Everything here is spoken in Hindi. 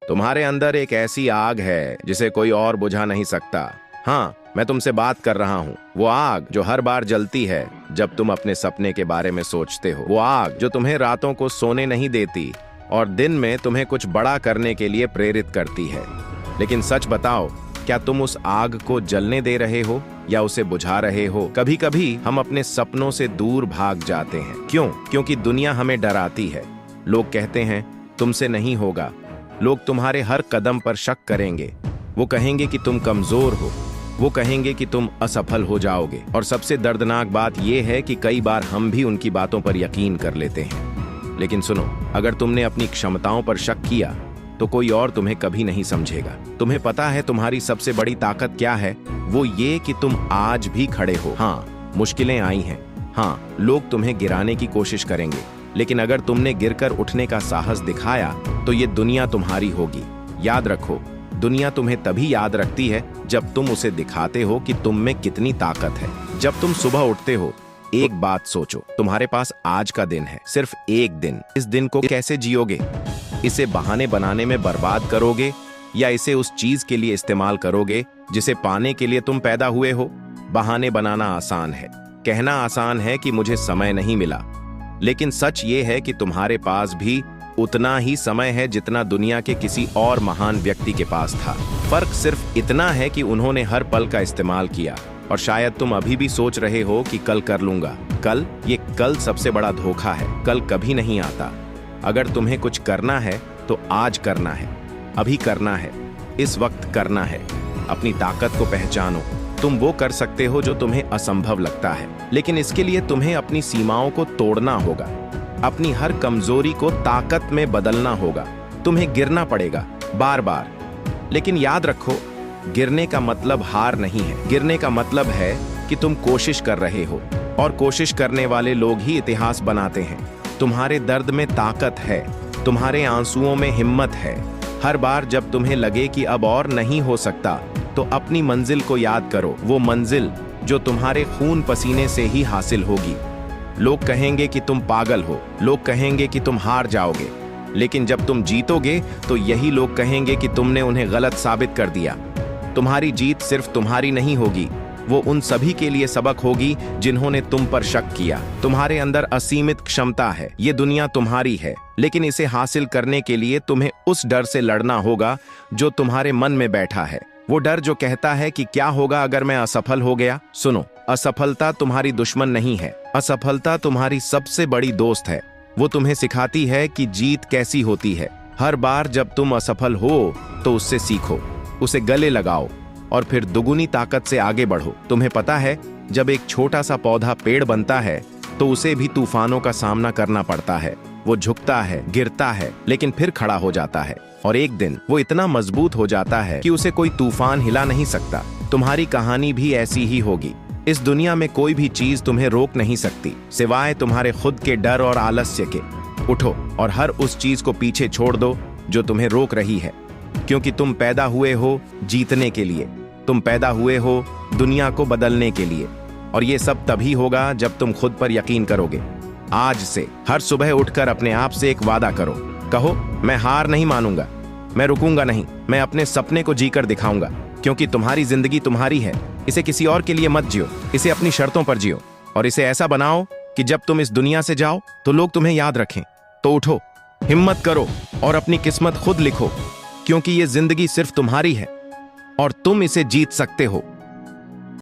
तुम्हारे अंदर एक ऐसी आग है जिसे कोई और बुझा नहीं सकता। हाँ, मैं तुमसे बात कर रहा हूँ। वो आग जो हर बार जलती है जब तुम अपने सपने के बारे में सोचते हो। वो आग जो तुम्हें रातों को सोने नहीं देती और दिन में तुम्हें कुछ बड़ा करने के लिए प्रेरित करती है। लेकिन सच बताओ, क्या तुम उस आग को जलने दे रहे हो या उसे बुझा रहे हो? कभी कभी हम अपने सपनों से दूर भाग जाते हैं। क्यों? क्योंकि दुनिया हमें डराती है। लोग कहते हैं तुमसे नहीं होगा। लोग तुम्हारे हर कदम पर शक करेंगे। वो कहेंगे कि तुम कमजोर हो। वो कहेंगे कि तुम असफल हो जाओगे। और सबसे दर्दनाक बात यह है कि कई बार हम भी उनकी बातों पर यकीन कर लेते हैं। लेकिन सुनो, अगर तुमने अपनी क्षमताओं पर शक किया तो कोई और तुम्हें कभी नहीं समझेगा। तुम्हें पता है तुम्हारी सबसे बड़ी ताकत क्या है? वो ये कि तुम आज भी खड़े हो। हाँ, मुश्किलें आई हैं। हाँ, लोग तुम्हें गिराने की कोशिश करेंगे, लेकिन अगर तुमने गिरकर उठने का साहस दिखाया तो ये दुनिया तुम्हारी होगी। याद रखो, दुनिया तुम्हें तभी याद रखती है जब तुम उसे दिखाते हो कि तुम में कितनी ताकत है। जब तुम सुबह उठते हो, एक बात सोचो, तुम्हारे पास आज का दिन है, सिर्फ एक दिन। इस दिन को कैसे जियोगे? इसे बहाने बनाने में बर्बाद करोगे या इसे उस चीज के लिए इस्तेमाल करोगे जिसे पाने के लिए तुम पैदा हुए हो? बहाने बनाना आसान है, कहना आसान है कि मुझे समय नहीं मिला, लेकिन सच ये है कि तुम्हारे पास भी उतना ही समय है जितना दुनिया के किसी और महान व्यक्ति के पास था। फर्क सिर्फ इतना है कि उन्होंने हर पल का इस्तेमाल किया। और शायद तुम अभी भी सोच रहे हो कि कल कर लूंगा। ये कल सबसे बड़ा धोखा है। कल कभी नहीं आता। अगर तुम्हें कुछ करना है तो आज करना है, अभी करना है, इस वक्त करना है। अपनी ताकत को पहचानो। तुम वो कर सकते हो जो तुम्हें असंभव लगता है, लेकिन इसके लिए तुम्हें अपनी सीमाओं को तोड़ना होगा। अपनी हर कमजोरी को ताकत में बदलना होगा। तुम्हें गिरना पड़ेगा बार बार, लेकिन याद रखो, गिरने का मतलब हार नहीं है। गिरने का मतलब है कि तुम कोशिश कर रहे हो, और कोशिश करने वाले लोग ही इतिहास बनाते हैं। तुम्हारे दर्द में ताकत है, तुम्हारे आंसुओं में हिम्मत है। हर बार जब तुम्हें लगे कि अब और नहीं हो सकता, तो अपनी मंजिल को याद करो। वो मंजिल जो तुम्हारे खून पसीने से ही हासिल होगी। लोग कहेंगे कि तुम पागल हो, लोग कहेंगे कि तुम हार जाओगे, लेकिन जब तुम जीतोगे तो यही लोग कहेंगे कि तुमने उन्हें गलत साबित कर दिया। तुम्हारी जीत सिर्फ तुम्हारी नहीं होगी, वो उन सभी के लिए सबक होगी जिन्होंने तुम पर शक किया। तुम्हारे अंदर असीमित क्षमता है। ये दुनिया तुम्हारी है, लेकिन इसे हासिल करने के लिए तुम्हें उस डर से लड़ना होगा जो तुम्हारे मन में बैठा है। वो डर जो कहता है कि क्या होगा अगर मैं असफल हो गया। सुनो, असफलता तुम्हारी दुश्मन नहीं है। असफलता तुम्हारी सबसे बड़ी दोस्त है। वो तुम्हें सिखाती है कि जीत कैसी होती है। हर बार जब तुम असफल हो तो उससे सीखो, उसे गले लगाओ और फिर दुगुनी ताकत से आगे बढ़ो। तुम्हें पता है, जब एक छोटा सा पौधा पेड़ बनता है तो उसे भी तूफानों का सामना करना पड़ता है। वो झुकता है, गिरता है, लेकिन फिर खड़ा हो जाता है, और एक दिन वो इतना मजबूत हो जाता है कि उसे कोई तूफान हिला नहीं सकता। तुम्हारी कहानी भी ऐसी ही होगी। इस दुनिया में कोई भी चीज तुम्हें रोक नहीं सकती, सिवाय तुम्हारे खुद के डर और आलस्य के। उठो और हर उस चीज को पीछे छोड़ दो जो तुम्हें रोक रही है, क्योंकि तुम पैदा हुए हो जीतने के लिए। तुम पैदा हुए हो दुनिया को बदलने के लिए, और ये सब तभी होगा जब तुम खुद पर यकीन करोगे। आज से हर सुबह उठकर अपने आप से एक वादा करो। कहो, मैं हार नहीं मानूंगा, मैं रुकूंगा नहीं, मैं अपने सपने को जीकर दिखाऊंगा। क्योंकि तुम्हारी जिंदगी तुम्हारी है, इसे किसी और के लिए मत जियो, इसे अपनी शर्तों पर जियो, और इसे ऐसा बनाओ कि जब तुम इस दुनिया से जाओ तो लोग तुम्हें याद रखें। तो उठो, हिम्मत करो और अपनी किस्मत खुद लिखो, क्योंकि ये जिंदगी सिर्फ तुम्हारी है और तुम इसे जीत सकते हो।